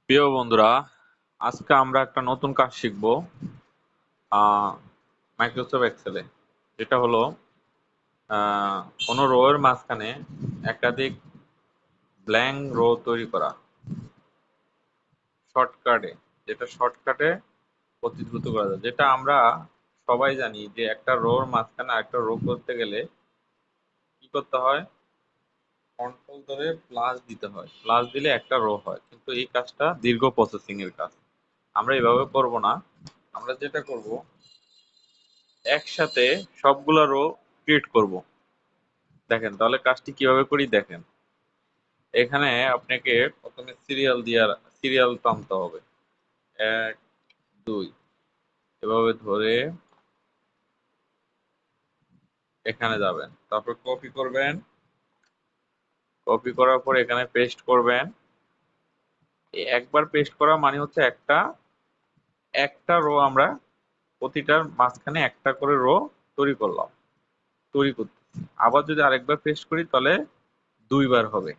প্রিয় বন্ধুরা, আজকে আমরা একটা নতুন কাজ শিখব মাইক্রোসফট এক্সেলে। যেটা হলো কোনো রো এর মাঝখানে একাধিক ব্ল্যাঙ্ক রো তৈরি করা শর্টকাটে, যেটা শর্টকাটে অতি দ্রুত করা যায়। যেটা আমরা সবাই জানি যে একটা রোর মাঝখানে আরেকটা রো করতে গেলে কি করতে হয়, কন্ট্রোল ধরে প্লাস দিতে হয়, প্লাস দিলে একটা রো হয়। কিন্তু এই কাজটা দীর্ঘ প্রসেসিং এর কাজ, আমরা এভাবে করব না। আমরা যেটা করব, একসাথে সবগুলা রো ক্রিয়েট করব। দেখেন তাহলে কাজটি কিভাবে করি দেখেন। এখানে আপনাকে প্রথমে সিরিয়াল টানতে হবে, 1 2 এভাবে ধরে এখানে যাবেন, তারপর কপি করবেন, কপি করার পর এখানে পেস্ট করবেন। এই একবার পেস্ট করা মানে হচ্ছে একটা একটা রো আমরা প্রতিটার মাঝখানে একটা করে রো তৈরি করলাম, তৈরি করতেছি। আবার যদি আরেকবার পেস্ট করি তাহলে 2বার হবে।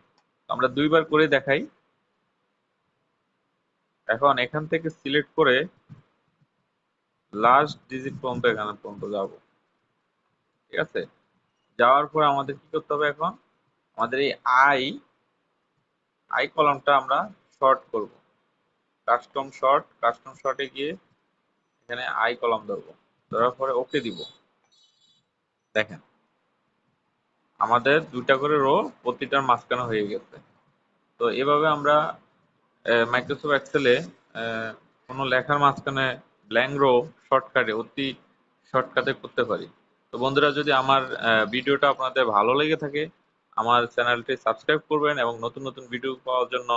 আমরা 2বার করে দেখাই। এখন এখান থেকে সিলেক্ট করে লাস্ট ডিজিট পর্যন্ত এখানে পর্যন্ত যাব। ঠিক আছে, যাওয়ার পর আমাদের কি করতে হবে, এখন আমাদের এই আই আই কলামটা আমরা শর্ট করব। কাস্টম শর্টে গিয়ে এখানে আই কলাম ধরবো, ধরার পরে ওকে দিব। দেখেন আমাদের 2টা করে রো প্রতিটার মাঝখানে হয়ে গেছে। তো এভাবে আমরা মাইক্রোসফট এক্সেলে কোনো লেখার মাঝখানে ব্ল্যাঙ্ক রো অতি শর্টকাটে করতে পারি। তো বন্ধুরা, যদি আমার ভিডিওটা আপনাদের ভালো লেগে থাকে, আমার চ্যানেলটি সাবস্ক্রাইব করবেন এবং নতুন নতুন ভিডিও পাওয়ার জন্য